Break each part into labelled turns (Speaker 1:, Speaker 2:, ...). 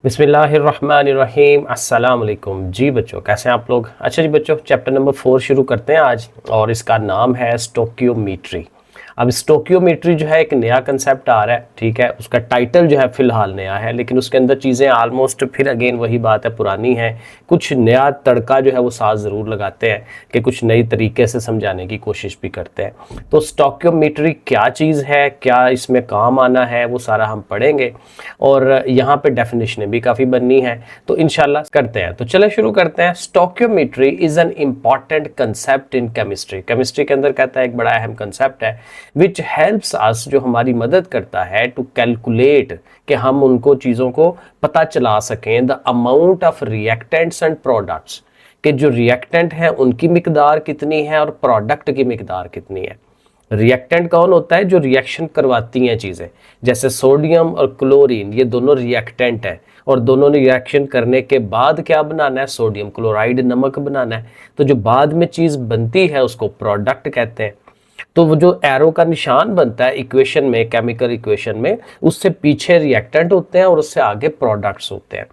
Speaker 1: बिस्मिल्लाहिर्रहमानिर्रहीम अस्सलाम वालेकुम। जी बच्चों, कैसे हैं आप लोग? अच्छा जी बच्चों, चैप्टर नंबर 4 शुरू करते हैं आज, और इसका नाम है स्टोकियोमीट्री। अब स्टोकियोमीट्री जो है एक नया कंसेप्ट आ रहा है, ठीक है। उसका टाइटल जो है फिलहाल नया है, लेकिन उसके अंदर चीज़ें आलमोस्ट फिर अगेन वही बात है, पुरानी है। कुछ नया तड़का जो है वो साथ ज़रूर लगाते हैं कि कुछ नई तरीके से समझाने की कोशिश भी करते हैं। तो स्टोकियोमीट्री क्या चीज़ है, क्या इसमें काम आना है, वो सारा हम पढ़ेंगे। और यहाँ पे डेफिनेशनें भी काफ़ी बननी है, तो इंशाल्लाह करते हैं। तो चले शुरू करते हैं। Stoichiometry is an important concept in chemistry. Chemistry के अंदर कहता है एक बड़ा अहम कंसेप्ट है, विच हेल्प्स अस, जो हमारी मदद करता है टू कैलकुलेट, कि हम उनको चीज़ों को पता चला सकें, the amount of reactants and products, कि जो रिएक्टेंट है उनकी मिकदार कितनी है और प्रोडक्ट की मिकदार कितनी है। रिएक्टेंट कौन होता है? जो रिएक्शन करवाती हैं चीज़ें, जैसे सोडियम और क्लोरीन, ये दोनों रिएक्टेंट हैं, और दोनों ने रिएक्शन करने के बाद क्या बनाना है? सोडियम क्लोराइड, नमक बनाना है। तो जो बाद में चीज़ बनती है उसको प्रोडक्ट कहते हैं। तो वो जो एरो का निशान बनता है इक्वेशन में, केमिकल इक्वेशन में, उससे पीछे रिएक्टेंट होते हैं और उससे आगे प्रोडक्ट्स होते हैं।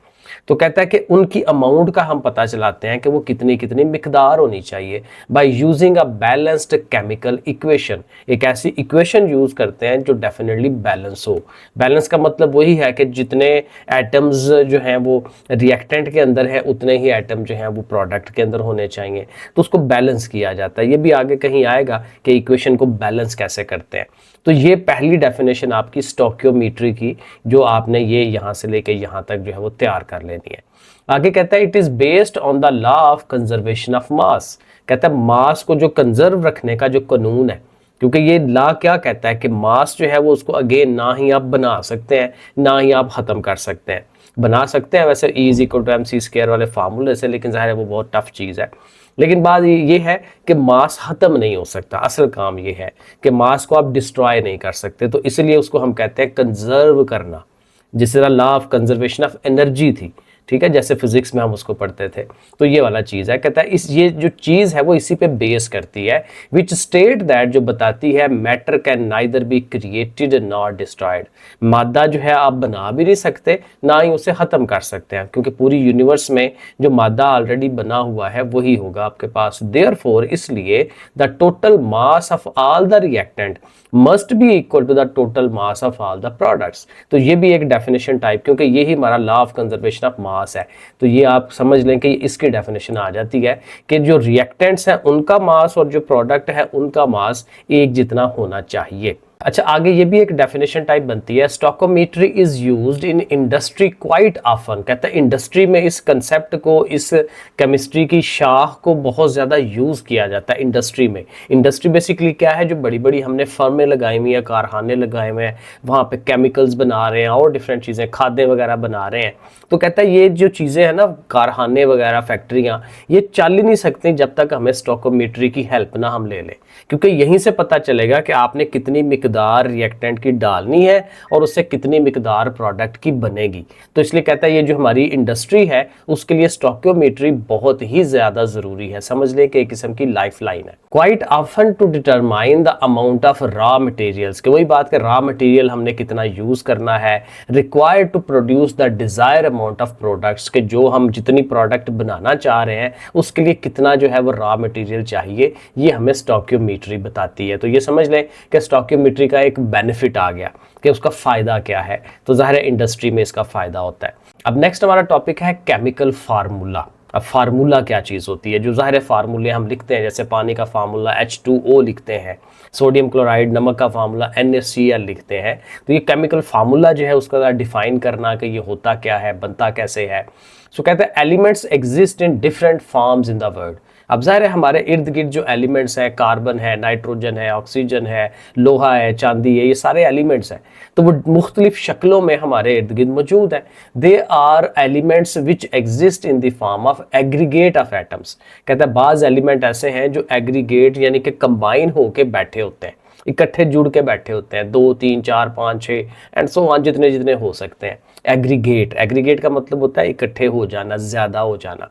Speaker 1: तो कहता है कि उनकी अमाउंट का हम पता चलाते हैं कि वो कितनी कितनी मिकदार होनी चाहिए, by using a balanced chemical equation. एक ऐसी इक्वेशन यूज करते हैं जो डेफिनेटली बैलेंस हो। बैलेंस का मतलब वही है कि जितने एटम्स जो हैं वो रिएक्टेंट के अंदर है, उतने ही एटम जो हैं वो प्रोडक्ट के अंदर होने चाहिए। तो उसको बैलेंस किया जाता है। ये भी आगे कहीं आएगा कि इक्वेशन को बैलेंस कैसे करते हैं। तो ये पहली डेफिनेशन आपकी स्टोकियोमीट्री की, जो आपने ये यहाँ से लेके यहाँ तक जो है वो तैयार कर लेनी है। आगे कहता है it is based on the law of conservation of मास। कहता है मास को जो कंजर्व रखने का जो कानून है, क्योंकि ये लॉ क्या कहता है कि मास जो है वो उसको अगेन ना ही आप बना सकते हैं, ना ही आप ख़त्म कर सकते हैं। बना सकते हैं वैसे E इक्वल टू MC² वाले फार्मूले से, लेकिन ज़ाहिर है वो बहुत टफ चीज़ है। लेकिन बात ये है कि मास ख़त्म नहीं हो सकता। असल काम ये है कि मास को आप डिस्ट्रॉय नहीं कर सकते, तो इसलिए उसको हम कहते हैं कंजर्व करना। जिस तरह law of conservation of energy थी, ठीक है, जैसे फिजिक्स में हम उसको पढ़ते थे, तो ये वाला चीज़ है। कहता है इस ये जो चीज़ है वो इसी पे बेस करती है, विच स्टेट दैट, जो बताती है matter can neither be created nor destroyed. मादा जो है आप बना भी नहीं सकते, ना ही उसे ख़त्म कर सकते हैं, क्योंकि पूरी यूनिवर्स में जो मादा ऑलरेडी बना हुआ है वही होगा आपके पास। देयरफॉर, इसलिए the total mass of all the reactant must be equal to the total mass of all the products. तो ये भी एक डेफिनेशन टाइप, क्योंकि यही हमारा law of conservation of mass है। तो ये आप समझ लें कि इसकी डेफिनेशन आ जाती है कि जो रिएक्टेंट्स हैं उनका मास और जो प्रोडक्ट है उनका मास एक जितना होना चाहिए। अच्छा, आगे ये भी एक डेफिनेशन टाइप बनती है, stoichiometry is used in industry quite often. कहता है इंडस्ट्री में इस कंसेप्ट को, इस केमिस्ट्री की शाख को बहुत ज़्यादा यूज़ किया जाता है इंडस्ट्री में। इंडस्ट्री बेसिकली क्या है? जो बड़ी बड़ी हमने फर्में लगाई हुई हैं, कारखाने लगाए हुए हैं, वहाँ पे केमिकल्स बना रहे हैं और डिफरेंट चीज़ें, खादें वगैरह बना रहे हैं। तो कहता है ये जो चीज़ें हैं ना, कारखाने वगैरह, फैक्ट्रियाँ, ये चल ही नहीं सकती जब तक हमें स्टोकियोमेट्री की हेल्प ना हम ले लें, क्योंकि यहीं से पता चलेगा कि आपने कितनी मिकदार रिएक्टेंट की डालनी है और उससे कितनी मिकदार प्रोडक्ट की बनेगी। तो इसलिए कहता है ये जो हमारी इंडस्ट्री है उसके लिए स्टोकियोमेट्री बहुत ही ज़्यादा ज़रूरी है। समझ लें कि एक किस्म की लाइफ लाइन है। Quite often to determine the amount of raw materials, कि वही बात कि रॉ मटेरियल हमने कितना यूज़ करना है, required to produce the desire amount of products, के जो हम जितनी प्रोडक्ट बनाना चाह रहे हैं उसके लिए कितना जो है वो रॉ मटेरियल चाहिए, ये हमें स्टोकियोमेट्री बताती है। तो ये समझ लें कि स्टोकियोमेट्री का एक बेनिफिट आ गया कि उसका फ़ायदा क्या है। तो ज़ाहिर है इंडस्ट्री में इसका फ़ायदा होता है। अब नेक्स्ट हमारा टॉपिक है केमिकल फार्मूला। अब फार्मूला क्या चीज़ होती है? जो ज़ाहिर फार्मूले हम लिखते हैं, जैसे पानी का फार्मूला H2O लिखते हैं, सोडियम क्लोराइड, नमक का फार्मूला NaCl लिखते हैं। तो ये केमिकल फार्मूला जो है उसका डिफाइन करना कि ये होता क्या है, बनता कैसे है। सो कहते हैं elements exist in different forms in the world. अब ज़ाहिर है हमारे इर्द गिर्द जो एलिमेंट्स हैं, कार्बन है, नाइट्रोजन है, ऑक्सीजन है, लोहा है, चांदी है, ये सारे एलिमेंट्स हैं, तो वो मुख्तलिफ शक्लों में हमारे इर्द गिर्द मौजूद हैं। They are elements which exist in the form of aggregate of atoms. कहता है बाज़ एलिमेंट ऐसे हैं जो एग्रीगेट यानी कि कंबाइन होके बैठे होते हैं, इकट्ठे जुड़ के बैठे होते हैं, 2 3 4 5 6 एंड सो ऑन, जितने जितने हो सकते हैं। एग्रीगेट, एग्रीगेट का मतलब होता है इकट्ठे हो जाना, ज्यादा हो जाना।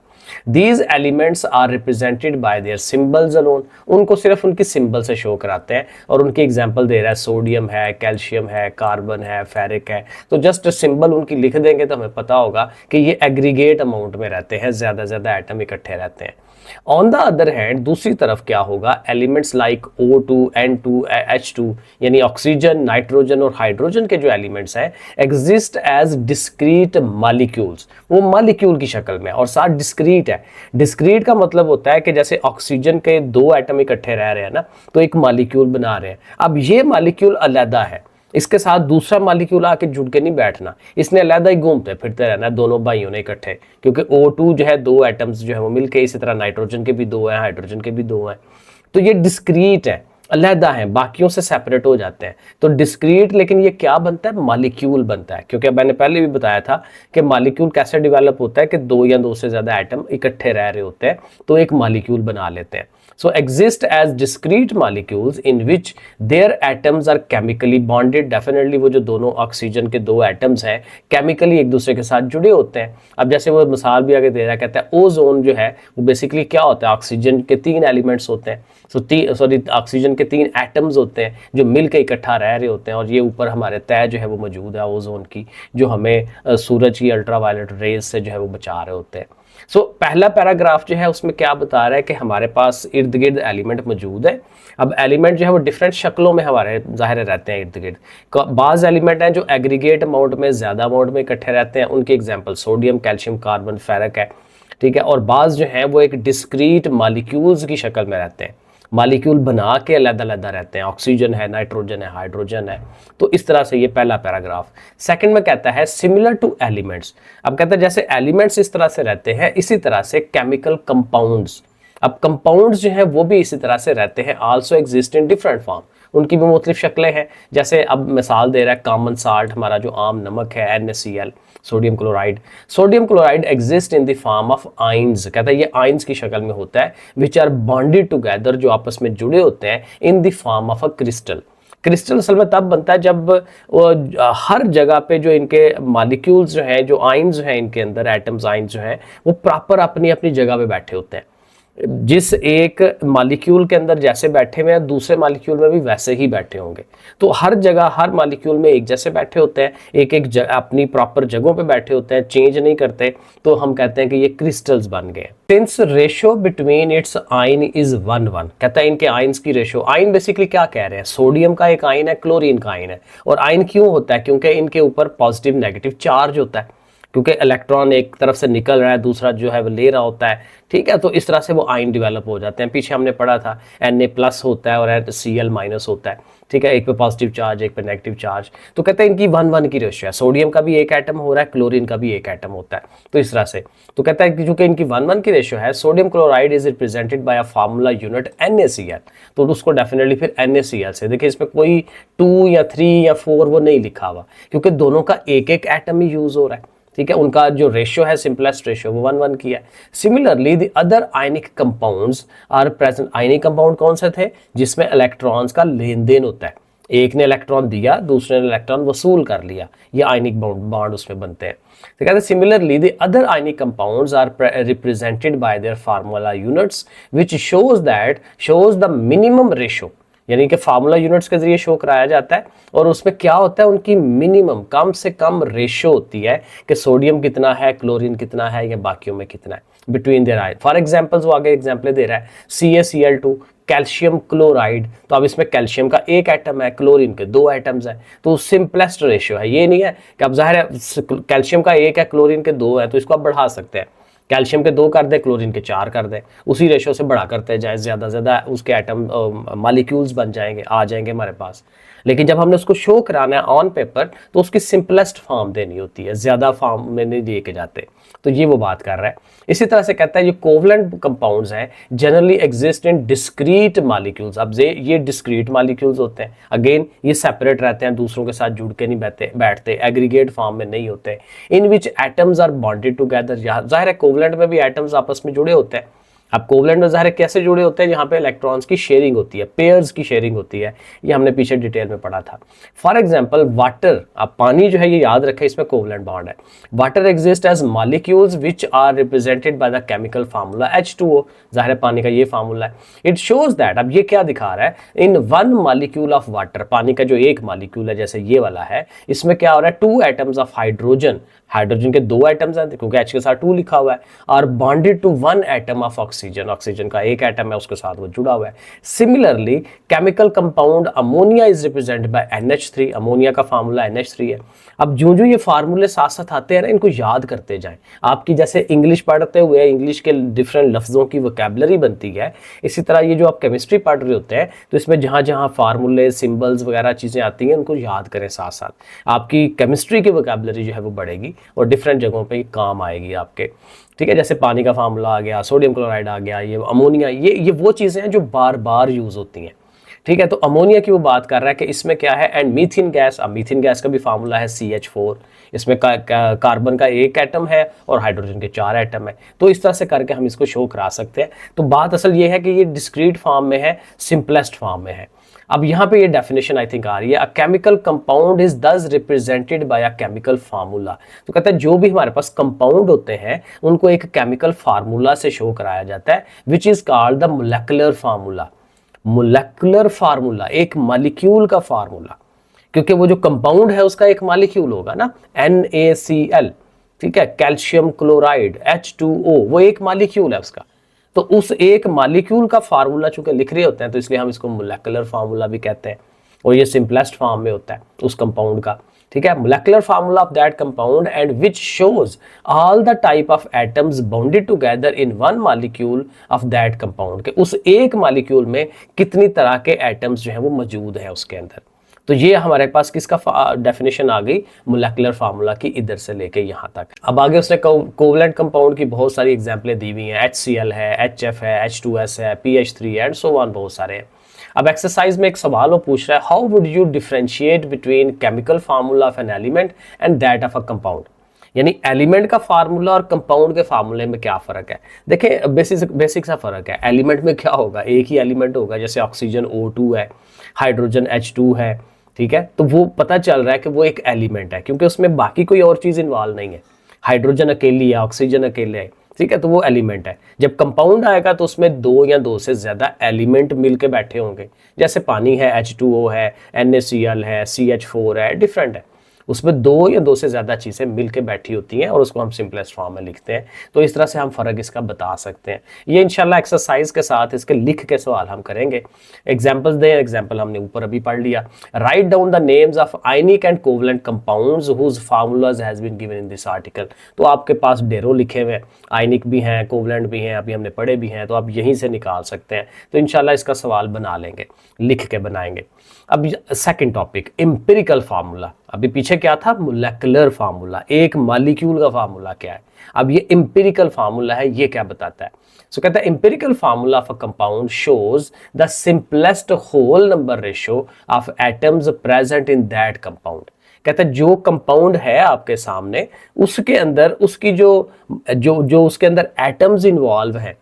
Speaker 1: These elements are represented by their symbols alone, उनको सिर्फ उनकी सिंबल से शो कराते हैं। और उनकी एग्जांपल दे रहा है, सोडियम है, कैल्शियम है, कार्बन है, फेरिक है। तो जस्ट सिंबल उनकी लिख देंगे तो हमें पता होगा कि ये एग्रीगेट अमाउंट में रहते हैं, ज्यादा ज्यादा एटम इकट्ठे रहते हैं। ऑन द अदर हैंड दूसरी तरफ क्या होगा, elements like O2, N2, H2 यानी ऑक्सीजन, नाइट्रोजन और हाइड्रोजन के जो एलिमेंट्स हैं एग्जिस्ट एज डिस्क्रीट मॉलिक्यूल्स, वो मॉलिक्यूल की शक्ल में और साथ डिस्क्रीट है। डिस्क्रीट का मतलब होता है कि जैसे ऑक्सीजन के दो एटम इकट्ठे रह रहे हैं ना, तो एक मॉलिक्यूल बना रहे हैं। अब ये मॉलिक्यूल अलग है, इसके साथ दूसरा मॉलिक्यूल आके जुड़ के नहीं बैठना, इसने अलग ही घूमते फिरते रहना दोनों भाइयों ने इकट्ठे, क्योंकि O2 जो है दो एटम्स जो है वो मिलके, इसी तरह नाइट्रोजन के भी दो हैं, हाइड्रोजन के भी दो हैं। तो ये डिस्क्रीट है, अलहदा है, बाकियों से सेपरेट हो जाते हैं। तो डिस्क्रीट, लेकिन ये क्या बनता है, मॉलिक्यूल बनता है। क्योंकि मैंने पहले भी बताया था कि मॉलिक्यूल कैसे डेवलप होता है कि दो या दो से ज्यादा एटम इकट्ठे रह रहे होते हैं तो एक मॉलिक्यूल बना लेते हैं। So exist as discrete molecules in which their atoms are chemically bonded. Definitely वो जो दोनों ऑक्सीजन के दो एटम्स हैं केमिकली एक दूसरे के साथ जुड़े होते हैं। अब जैसे वो मिसाल भी आगे दे रहा है, कहता है ओजोन जो है वो बेसिकली क्या होता है, ऑक्सीजन के तीन एलिमेंट्स होते हैं। ऑक्सीजन के तीन एटम्स होते हैं जो मिलकर इकट्ठा रह रहे होते हैं, और ये ऊपर हमारे तय जो है वो मौजूद है ओजोन की, जो हमें सूरज की अल्ट्रावायलेट रेज से जो है वो बचा रहे होते हैं। पहला पैराग्राफ जो है उसमें क्या बता रहा है कि हमारे पास इर्द गिर्द एलिमेंट मौजूद है। अब एलिमेंट जो है वो डिफरेंट शक्लों में हमारे ज़ाहिर रहते हैं इर्द गिर्द। बाज़ एलिमेंट हैं जो एग्रीगेट अमाउंट में, ज़्यादा अमाउंट में इकट्ठे रहते हैं, उनके example sodium, calcium, carbon, ferric है, ठीक है। और बाज़ जो हैं वो एक डिस्क्रीट मॉलिक्यूल्स की शक्ल में रहते हैं, मॉलिक्यूल बना के अलग-अलग रहते हैं, ऑक्सीजन है, नाइट्रोजन है, हाइड्रोजन है। तो इस तरह से ये पहला पैराग्राफ। सेकंड में कहता है सिमिलर टू एलिमेंट्स। अब कहता है जैसे एलिमेंट्स इस तरह से रहते हैं, इसी तरह से केमिकल कंपाउंड्स, अब कंपाउंड्स जो हैं वो भी इसी तरह से रहते हैं, also exist in different form, उनकी भी मुख्तलिफ शक्लें हैं। जैसे अब मिसाल दे रहा है कॉमन साल्ट, हमारा जो आम नमक है NaCl, sodium chloride. Sodium chloride exist in the form of ions, कहता है ये आइंस की शक्ल में होता है, विच आर बॉन्डेड टुगेदर, जो आपस में जुड़े होते हैं, इन the form of a crystal. Crystal असल में तब बनता है जब हर जगह पे जो इनके मॉलिक्यूल्स जो हैं, जो आइंस जो हैं इनके अंदर, एटम्स आइंस जो हैं वो प्रॉपर अपनी अपनी जगह पे बैठे होते हैं। जिस एक मॉलिक्यूल के अंदर जैसे बैठे हुए हैं दूसरे मॉलिक्यूल में भी वैसे ही बैठे होंगे। तो हर जगह हर मॉलिक्यूल में एक जैसे बैठे होते हैं, एक एक अपनी प्रॉपर जगहों पे बैठे होते हैं, चेंज नहीं करते। तो हम कहते हैं कि ये क्रिस्टल्स बन गए। सिंस रेशो बिटवीन इट्स आइन इज 1:1, कहता है इनके आइंस की रेशो। आइन बेसिकली क्या कह रहे हैं, सोडियम का एक आइन है, क्लोरीन का आइन है। और आइन क्यों होता है, क्योंकि इनके ऊपर पॉजिटिव नेगेटिव चार्ज होता है, क्योंकि इलेक्ट्रॉन एक तरफ से निकल रहा है, दूसरा जो है वो ले रहा होता है, ठीक है। तो इस तरह से वो आयन डेवलप हो जाते हैं। पीछे हमने पढ़ा था Na+ होता है और Cl- होता है, ठीक है, एक पे पॉजिटिव चार्ज एक पे नेगेटिव चार्ज। तो कहते हैं इनकी 1:1 की रेशियो है। सोडियम का भी एक एटम हो रहा है, क्लोरीन का भी एक एटम होता है। तो इस तरह से तो कहता है कि चूंकि इनकी 1:1 की रेशियो है, sodium chloride is represented by a formula unit NaCl। तो उसको डेफिनेटली फिर NaCl से, देखिए इसमें कोई 2 या 3 या 4 वो नहीं लिखा हुआ, क्योंकि दोनों का एक एक एटम ही यूज हो रहा है, ठीक है। उनका जो रेशियो है, सिंपलेस्ट रेशियो, वो 1:1 की है। Similarly the other ionic compounds are present. Ionic compound कौन से थे, जिसमें इलेक्ट्रॉन्स का लेन देन होता है, एक ने इलेक्ट्रॉन दिया दूसरे ने इलेक्ट्रॉन वसूल कर लिया, ये आयनिक बॉन्ड उसमें बनते हैं। तो कहते हैं similarly the other ionic compounds are represented by their formula units which shows the minimum ratio, यानी कि फार्मूला यूनिट्स के जरिए शो कराया जाता है। और उसमें क्या होता है, उनकी मिनिमम कम से कम रेशो होती है कि सोडियम कितना है, क्लोरीन कितना है, या बाकियों में कितना है between their ion. For examples वो आगे एग्जांपल दे रहा है CaCl2, कैल्शियम क्लोराइड। तो अब इसमें कैल्शियम का एक एटम है, क्लोरीन के 2 एटम्स हैं, तो सिंपलेस्ट रेशियो है। ये नहीं है कि अब जाहिर है कैल्शियम का एक है, क्लोरीन के 2 है, तो इसको आप बढ़ा सकते हैं, कैल्शियम के 2 कर दे, क्लोरीन के 4 कर दे, उसी रेशो से बड़ा करते जाए, ज़्यादा ज़्यादा उसके एटम मॉलिक्यूल्स बन जाएंगे, आ जाएंगे हमारे पास। लेकिन जब हमने उसको शो कराना है ऑन पेपर, तो उसकी सिंपलेस्ट फॉर्म देनी होती है, ज़्यादा फॉर्म में नहीं दिए के जाते। तो ये वो बात कर रहा है। इसी तरह से कहता है ये कोवलेंट कंपाउंड्स हैं, generally exist in discrete molecules. अब ये डिस्क्रीट मॉलिक्यूल्स होते हैं, अगेन ये सेपरेट रहते हैं, दूसरों के साथ जुड़ के नहीं बैठते, एग्रीगेट फॉर्म में नहीं होते। इन विच एटम्स आर बॉन्डेड टुगेदर, जाहिर है कोवलेंट में भी एटम्स आपस में जुड़े होते हैं, अब कोवलेंट में ज़ाहिर कैसे जुड़े होते हैं, जहाँ पे इलेक्ट्रॉन्स की शेयरिंग होती है, पेयर्स की शेयरिंग होती है, ये हमने पीछे डिटेल में पढ़ा था। फॉर एग्जांपल वाटर, अब पानी जो है ये याद रखें इसमें कोवलेंट बॉन्ड है। Water exist as molecules which are represented by the chemical formula H2O, ज़ाहिर है पानी का ये फार्मूला है। इट शोज दैट, अब ये क्या दिखा रहा है, in one molecule of water, पानी का जो एक मॉलिक्यूल है जैसे ये वाला है, इसमें क्या हो रहा है, 2 एटम्स ऑफ हाइड्रोजन, हाइड्रोजन के 2 एटम्स हैं क्योंकि H के साथ 2 लिखा हुआ है, और bonded to 1 atom of oxygen, oxygen का एक एटम है उसके साथ वो जुड़ा हुआ है। Similarly chemical compound ammonia is represented by NH3, ammonia का फार्मूला NH3 है। अब जो जो ये फार्मूले साथ साथ आते हैं ना, इनको याद करते जाएं। आपकी जैसे इंग्लिश पढ़ते हुए इंग्लिश के डिफरेंट लफ्जों की वोकैबुलरी बनती है, इसी तरह ये जो आप केमिस्ट्री पढ़ रहे होते हैं तो इसमें जहाँ जहाँ फार्मूले, सिंबल्स वगैरह चीज़ें आती हैं उनको याद करें साथ साथ, आपकी केमिस्ट्री की वोकैबुलरी जो है वो बढ़ेगी और डिफरेंट जगहों पे काम आएगी आपके। ठीक है, जैसे पानी का फार्मूला आ गया, सोडियम क्लोराइड आ गया, ये अमोनिया, ये वो चीज़ें हैं जो बार बार यूज़ होती हैं। ठीक है, तो अमोनिया की वो बात कर रहा है कि इसमें क्या है, एंड मीथेन गैस, अब मीथेन गैस का भी फार्मूला है CH4, इसमें कार्बन का एक एटम है और हाइड्रोजन के 4 एटम है। तो इस तरह से करके हम इसको शो करा सकते हैं। तो बात असल ये है कि ये डिस्क्रीट फॉर्म में है, सिंपलेस्ट फॉर्म में है। अब यहाँ पे ये डेफिनेशन आई थिंक आ रही है, अ केमिकल कंपाउंड इज दस represented by a chemical formula. तो कहता है जो भी हमारे पास कंपाउंड होते हैं उनको एक केमिकल फार्मूला से शो कराया जाता है, which is called the molecular formula. Molecular formula, एक मॉलिक्यूल का फार्मूला, क्योंकि वो जो कंपाउंड है उसका एक मॉलिक्यूल होगा ना, NaCl, ठीक है, कैल्शियम क्लोराइड H2O, वो एक मॉलिक्यूल है उसका। तो उस एक मॉलिक्यूल का फार्मूला चूंकि लिख रहे होते हैं तो इसलिए हम इसको मोलेकुलर फार्मूला भी कहते हैं, और ये सिंपलेस्ट फॉर्म में होता है उस कंपाउंड का। ठीक है, molecular formula of that compound and which shows all the type of atoms bounded together in one molecule of that compound, के उस एक मॉलिक्यूल में कितनी तरह के एटम्स जो है वो मौजूद है उसके अंदर। तो ये हमारे पास किसका डेफिनेशन आ गई, मोलेकुलर फार्मूला की, इधर से लेके यहाँ तक। अब आगे उसने कोवलेंट कंपाउंड की बहुत सारी एग्जांपलें दी हुई हैं, HCl है, HF है, H2S है, PH3 है, एंड सो ऑन, बहुत सारे हैं। अब एक्सरसाइज में एक सवाल वो पूछ रहा है, how would you differentiate between chemical formula of an element and that of a compound, यानी एलिमेंट का फार्मूला और कंपाउंड के फार्मूले में क्या फर्क है। देखिए बेसिक सा फर्क है। एलिमेंट में क्या होगा, एक ही एलिमेंट होगा, जैसे ऑक्सीजन O2 है, हाइड्रोजन H2 है, ठीक है, तो वो पता चल रहा है कि वो एक एलिमेंट है क्योंकि उसमें बाकी कोई और चीज़ इन्वॉल्व नहीं है। हाइड्रोजन अकेली है, ऑक्सीजन अकेले है, ठीक है, तो वो एलिमेंट है। जब कंपाउंड आएगा तो उसमें 2 या 2 से ज़्यादा एलिमेंट मिलके बैठे होंगे, जैसे पानी है, H2O है, NaCl है, CH4 है, डिफरेंट है, उसमें 2 या 2 से ज़्यादा चीज़ें मिलके बैठी होती हैं और उसको हम सिंपलेस्ट फॉर्म में लिखते हैं। तो इस तरह से हम फ़र्क इसका बता सकते हैं। ये इंशाल्लाह एक्सरसाइज के साथ इसके लिख के सवाल हम करेंगे। एग्जाम्पल्स दें, एग्जाम्पल हमने ऊपर अभी पढ़ लिया। Write down the names of ionic and covalent compounds whose formulas has been given in this article. तो आपके पास ढेरों लिखे हुए हैं, आयनिक भी हैं, कोवलेंट भी हैं, अभी हमने पढ़े भी हैं, तो आप यहीं से निकाल सकते हैं। तो इंशाल्लाह इसका सवाल बना लेंगे, लिख के बनाएंगे। अब सेकंड टॉपिक, एम्पिरिकल फार्मूला। अभी पीछे क्या था, मोलेकुलर फार्मूला, एक मॉलिक्यूल का फार्मूला क्या है। अब ये एम्पिरिकल फार्मूला है, ये क्या बताता है। सो कहता है empirical formula of a compound shows the simplest whole number ratio of atoms present in that compound. कहता है जो कंपाउंड है आपके सामने उसके अंदर उसकी जो उसके अंदर एटम्स इन्वॉल्व हैं,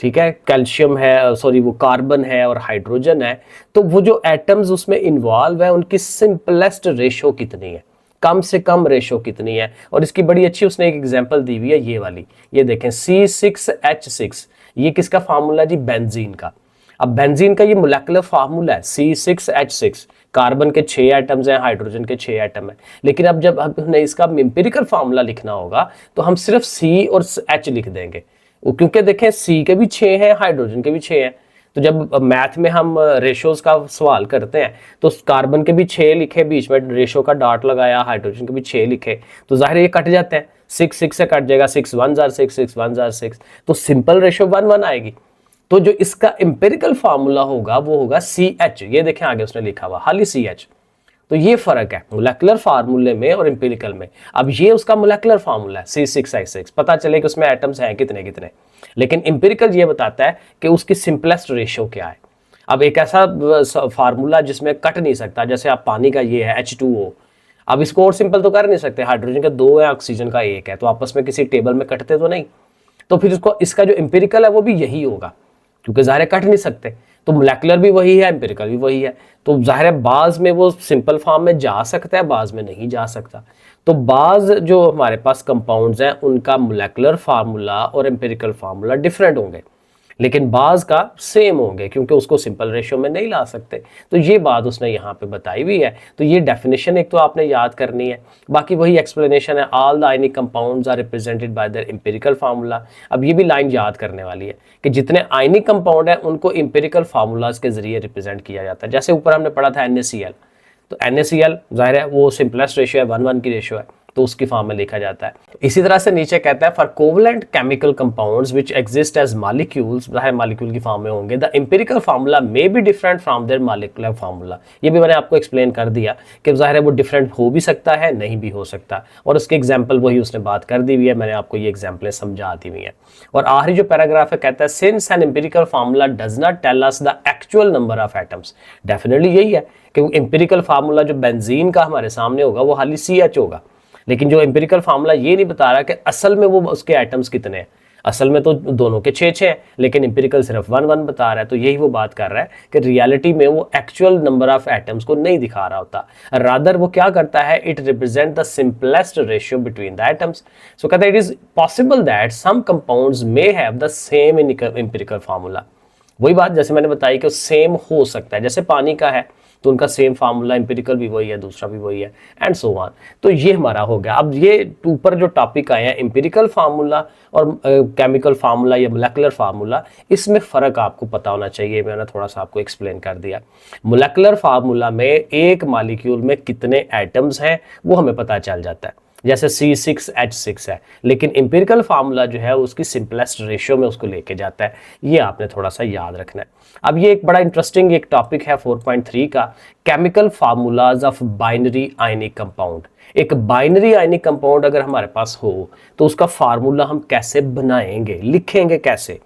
Speaker 1: ठीक है, कैल्शियम है, सॉरी वो कार्बन है और हाइड्रोजन है, तो वो जो एटम्स उसमें इन्वॉल्व है उनकी सिंपलेस्ट रेशो कितनी है, कम से कम रेशो कितनी है। और इसकी बड़ी अच्छी उसने एक एग्जांपल दी हुई है, ये वाली, ये देखें C6H6, ये किसका फार्मूला जी, बेंजीन का। अब बेंजीन का ये मोलेकुलर फार्मूला है C6H6, कार्बन के 6 एटम्स हैं, हाइड्रोजन के 6 एटम हैं। लेकिन अब जब हमने इसका एम्पिरिकल फार्मूला लिखना होगा तो हम सिर्फ C और H लिख देंगे, क्योंकि देखें C के भी 6 हैं, हाइड्रोजन के भी 6 हैं। तो जब मैथ में हम रेशोज का सवाल करते हैं तो कार्बन के भी 6 लिखे, बीच में रेशो का डॉट लगाया, हाइड्रोजन के भी 6 लिखे, तो जाहिर ये कट जाते हैं, 6 से कट जाएगा, 6 1 जार 6, 6 1 जार 6, तो सिंपल रेशो 1 1 आएगी। तो जो इसका एम्पिरिकल फार्मूला होगा वो होगा CH, ये देखें आगे उसने लिखा हुआ खाली CH। तो ये फर्क है मोलेकुलर फार्मूले में और एम्पिरिकल में। अब ये उसका मोलेकुलर फार्मूला है C6H6, पता चले कि उसमें एटम्स हैं कितने कितने, लेकिन एम्पिरिकल ये बताता है कि उसकी सिंपलेस्ट रेशियो क्या है। अब एक ऐसा फार्मूला जिसमें कट नहीं सकता, जैसे आप पानी का ये है H2O, अब इसको और सिंपल तो कर नहीं सकते, हाइड्रोजन के 2 है, ऑक्सीजन का 1 है, तो आपस में किसी टेबल में कटते तो नहीं। तो फिर इसको इसका जो एम्पिरिकल है वो भी यही होगा, क्योंकि ज़ाहिर है कट नहीं सकते। तो मोलेकुलर भी वही है, एम्पिरिकल भी वही है। तो ज़ाहिर है बाज में वो सिंपल फॉर्म में जा सकता है, बाज में नहीं जा सकता। तो बाज जो हमारे पास कंपाउंड्स हैं उनका मोलेकुलर फार्मूला और एम्पिरिकल फार्मूला डिफरेंट होंगे, लेकिन बाज का सेम होंगे, क्योंकि उसको सिंपल रेशियो में नहीं ला सकते। तो ये बात उसने यहाँ पे बताई हुई है। तो ये डेफिनेशन एक तो आपने याद करनी है, बाकी वही एक्सप्लेनेशन है, all the ionic compounds are represented by their empirical formula. अब ये भी लाइन याद करने वाली है कि जितने आयनिक कंपाउंड है उनको एम्पिरिकल फार्मूलाज के जरिए रिप्रेजेंट किया जाता है। जैसे ऊपर हमने पढ़ा था NaCl, तो NaCl ज़ाहिर है वो सिंपलेस्ट रेशियो है, 1:1 की रेशियो है, तो उसकी फॉर्म में लिखा जाता है। इसी तरह से नीचे कहता है for covalent chemical compounds which exist as molecules, ज़ाहिर मॉलिक्यूल की फॉर्म में होंगे, the empirical formula may be different from their molecular formula. ये भी मैंने आपको एक्सप्लेन कर दिया कि ज़ाहिर है वो डिफरेंट हो भी सकता है, नहीं भी हो सकता, और उसके एग्जाम्पल वही उसने बात कर दी हुई है, मैंने आपको ये एग्जाम्पलें समझा दी हुई है। और आखिरी जो पैराग्राफ है कहता है since an empirical formula does not tell us the actual number of atoms. Definitely यही है कि एम्पिरिकल फार्मूला जो बेंजीन का हमारे सामने होगा वो खाली CH होगा, लेकिन जो एम्पिरिकल फार्मूला ये नहीं बता रहा कि असल में वो उसके एटम्स कितने हैं। असल में तो दोनों के 6-6 हैं, लेकिन एम्पिरिकल सिर्फ 1:1 बता रहा है। तो यही वो बात कर रहा है कि रियलिटी में वो एक्चुअल नंबर ऑफ एटम्स को नहीं दिखा रहा होता, रादर वो क्या करता है, it represent the simplest ratio between the atoms. So कहता है it is possible that some compounds may have the same empirical formula. वही बात जैसे मैंने बताई कि सेम हो सकता है, जैसे पानी का है तो उनका सेम फार्मूला, एम्पिरिकल भी वही है, दूसरा भी वही है, एंड सो ऑन। तो ये हमारा हो गया। अब ये ऊपर जो टॉपिक आए हैं एम्पिरिकल फार्मूला और केमिकल फार्मूला या मोलेकुलर फार्मूला, इसमें फ़र्क आपको पता होना चाहिए। मैंने थोड़ा सा आपको एक्सप्लेन कर दिया। मोलेकुलर फार्मूला में एक मॉलिक्यूल में कितने एटम्स हैं वो हमें पता चल जाता है, जैसे C6H6 है, लेकिन एम्पिरिकल फार्मूला जो है उसकी सिंपलेस्ट रेशियो में उसको लेके जाता है। ये आपने थोड़ा सा याद रखना है। अब ये एक बड़ा इंटरेस्टिंग एक टॉपिक है 4.3 का, chemical formulas of binary ionic compound. एक बाइनरी आयनिक कंपाउंड अगर हमारे पास हो तो उसका फार्मूला हम कैसे बनाएंगे, लिखेंगे कैसे,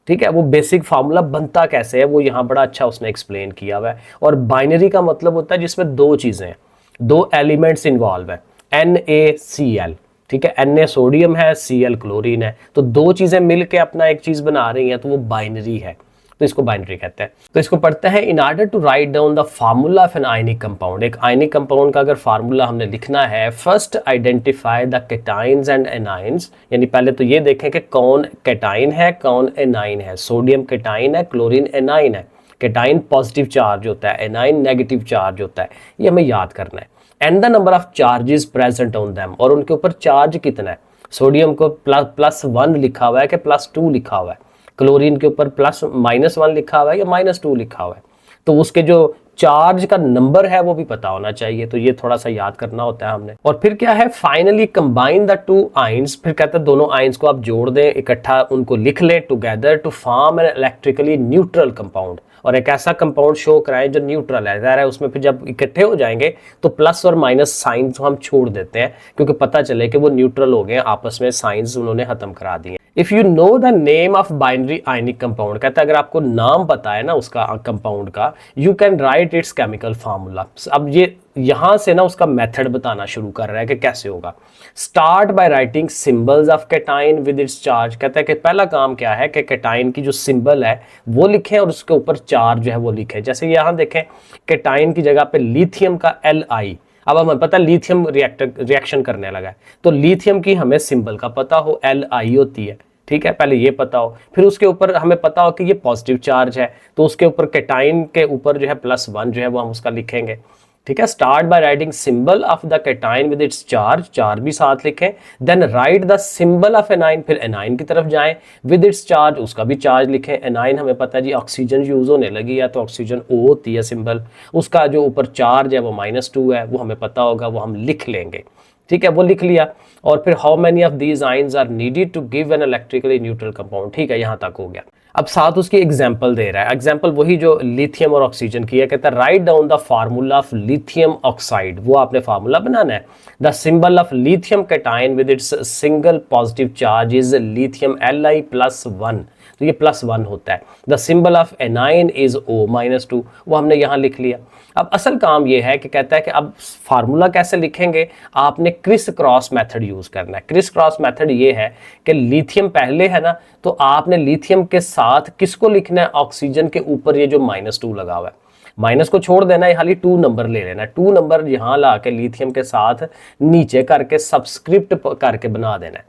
Speaker 1: ठीक है, वो बेसिक फार्मूला बनता कैसे है, वो यहाँ बड़ा अच्छा उसने एक्सप्लेन किया हुआ है। और बाइनरी का मतलब होता है जिसमें दो चीज़ें हैं, दो एलिमेंट्स इन्वॉल्व है, NaCl, ठीक है, Na सोडियम है, Cl क्लोरीन है, तो दो चीजें मिलके अपना एक चीज बना रही हैं, तो वो बाइनरी है, तो इसको बाइनरी कहते हैं। तो इसको पढ़ते हैं, in order to write down the formula of an ionic compound. एक आयनिक कंपाउंड का अगर फार्मूला हमने लिखना है, first identify the cations and anions, यानी पहले तो ये देखें कि कौन केटाइन है कौन एनाइन है। सोडियम केटाइन है, क्लोरीन एनाइन है। केटाइन पॉजिटिव चार्ज होता है, एनाइन नेगेटिव चार्ज होता है, ये हमें याद करना है। And the number of charges present on them, और उनके ऊपर चार्ज कितना है। सोडियम को +1 लिखा हुआ है कि +2 लिखा हुआ है, क्लोरीन के ऊपर -1 लिखा हुआ है या -2 लिखा हुआ है, तो उसके जो चार्ज का नंबर है वो भी पता होना चाहिए। तो ये थोड़ा सा याद करना होता है हमने। और फिर क्या है, finally combine the two ions, फिर कहते हैं दोनों आयंस को आप जोड़ दें, इकट्ठा उनको लिख लें together to form an electrically neutral compound, और एक ऐसा कंपाउंड शो कराएं जो न्यूट्रल है। ज़ाहिर है उसमें फिर जब इकट्ठे हो जाएंगे तो प्लस और माइनस साइंस हम छोड़ देते हैं, क्योंकि पता चले कि वो न्यूट्रल हो गए, आपस में साइंस उन्होंने खत्म करा दिए। If you know the name of binary ionic compound, कहता है अगर आपको नाम पता है ना उसका कंपाउंड का, you can write it's chemical formula. अब ये यहां से ना उसका मेथड बताना शुरू कर रहा है कि कैसे होगा। Start by writing symbols of cation with its charge, कहता है कि पहला काम क्या है कि केटाइन की जो सिंबल है वो लिखें और उसके ऊपर चार्ज जो है वो लिखें। जैसे यहाँ देखें केटाइन की जगह पे लिथियम का Li, अब हमें पता है लिथियम रिएक्शन करने लगा है, तो लिथियम की हमें सिंबल का पता हो, Li होती है, ठीक है, पहले ये पता हो। फिर उसके ऊपर हमें पता हो कि ये पॉजिटिव चार्ज है, तो उसके ऊपर केटाइन के ऊपर जो है +1 जो है वो हम उसका लिखेंगे, ठीक है। Start by writing symbol of the cation with its charge, charge भी साथ लिखें। Then write the symbol of anion, फिर एनाइन की तरफ जाएं, विद इट्स चार्ज, उसका भी चार्ज लिखें। एनाइन हमें पता है जी ऑक्सीजन यूज होने लगी है, तो ऑक्सीजन O होती है सिंबल, उसका जो ऊपर चार्ज है वो -2 है, वो हमें पता होगा, वो हम लिख लेंगे, ठीक है, वो लिख लिया। और फिर how many of these ions are needed to give an electrically neutral compound, ठीक है, यहाँ तक हो गया। अब साथ उसकी एग्जाम्पल दे रहा है, एग्जाम्पल वही जो लिथियम और ऑक्सीजन की है, कहता है right down the formula of lithium oxide, वो आपने फार्मूला बनाना है। The symbol of lithium cation with its single positive charge is lithium Li+1, तो ये +1 होता है। The symbol of A9 is O-2, वो हमने यहाँ लिख लिया। अब असल काम ये है कि कहता है कि अब फार्मूला कैसे लिखेंगे, आपने क्रिस क्रॉस मेथड यूज़ करना है। क्रिस क्रॉस मेथड ये है कि लिथियम पहले है ना, तो आपने लिथियम के साथ किसको लिखना है, ऑक्सीजन के ऊपर ये जो -2 लगा हुआ है, माइनस को छोड़ देना है, खाली 2 नंबर ले लेना है। 2 नंबर यहाँ ला के लिथियम के साथ नीचे करके सबस्क्रिप्ट करके बना देना है,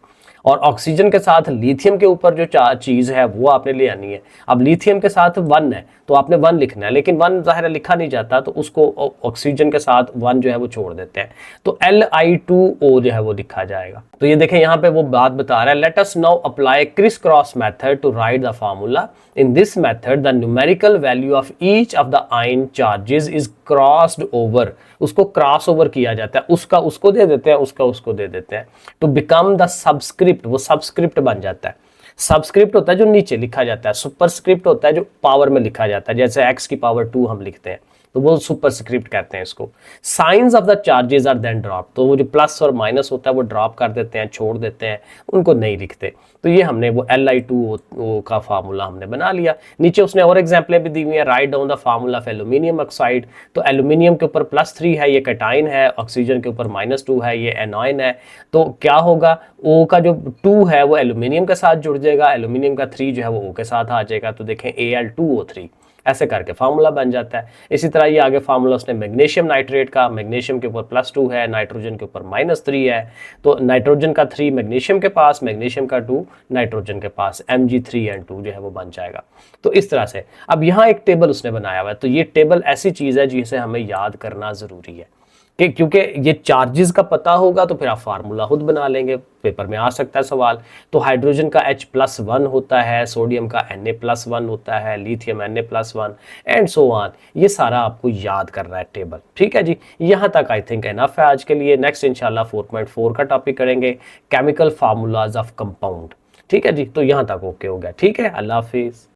Speaker 1: और ऑक्सीजन के साथ लिथियम के ऊपर जो चीज़ है वो आपने ले आनी है। अब लिथियम के साथ 1 है तो आपने 1 लिखना है, लेकिन 1 ज़ाहिर है लिखा नहीं जाता, तो उसको ऑक्सीजन के साथ 1 जो है वो छोड़ देते हैं, तो Li2O जो है वो लिखा जाएगा। तो ये देखें यहाँ पे वो बात बता रहा है, let us now apply criss cross method to write the formula. In this method the numerical value of each of the ion charges is crossed over, उसको क्रॉस ओवर किया जाता है, उसका उसको दे देते हैं, उसका उसको दे देते हैं, टू बिकम द सबस्क्रिप्ट, वो सबस्क्रिप्ट बन जाता है। सबस्क्रिप्ट होता है जो नीचे लिखा जाता है, सुपरस्क्रिप्ट होता है जो पावर में लिखा जाता है, जैसे x⁻2 हम लिखते हैं, तो वो सुपरस्क्रिप्ट कहते हैं इसको। Signs of the charges are then drop, तो वो जो प्लस और माइनस होता है वो ड्रॉप कर देते हैं, छोड़ देते हैं, उनको नहीं लिखते। तो ये हमने वो Li2O का फार्मूला हमने बना लिया। नीचे उसने और एग्जाम्पलें भी दी हुई हैं, right down the formula of aluminium oxide, तो एल्यूमिनियम के ऊपर +3 है, ये कैटाइन है, ऑक्सीजन के ऊपर -2 है, ये एनाइन है। तो क्या होगा, O का जो 2 है वो एल्यूमिनियम के साथ जुड़ जाएगा, एल्यूमिनियम का 3 जो है वो O के साथ आ जाएगा, तो देखें Al2O3, ऐसे करके फार्मूला बन जाता है। इसी तरह ये आगे फार्मूला उसने मैग्नीशियम नाइट्रेट का, मैग्नीशियम के ऊपर +2 है, नाइट्रोजन के ऊपर -3 है, तो नाइट्रोजन का 3 मैग्नीशियम के पास, मैग्नीशियम का 2 नाइट्रोजन के पास, Mg3N2 जो है वो बन जाएगा। तो इस तरह से अब यहाँ एक टेबल उसने बनाया हुआ है, तो ये टेबल ऐसी चीज़ है जिसे हमें याद करना ज़रूरी है, कि क्योंकि ये चार्जेस का पता होगा तो फिर आप फार्मूला खुद बना लेंगे, पेपर में आ सकता है सवाल। तो हाइड्रोजन का H+1 होता है, सोडियम का Na+1 होता है, lithium Na+1 and so on, ये सारा आपको याद करना है टेबल। ठीक है जी, यहाँ तक आई थिंक एनफ है आज के लिए। नेक्स्ट इंशाल्लाह 4.4 का टॉपिक करेंगे, केमिकल फार्मूलाज ऑफ कंपाउंड। ठीक है जी, तो यहाँ तक ओके हो गया। ठीक है, अल्लाह हाफिज़।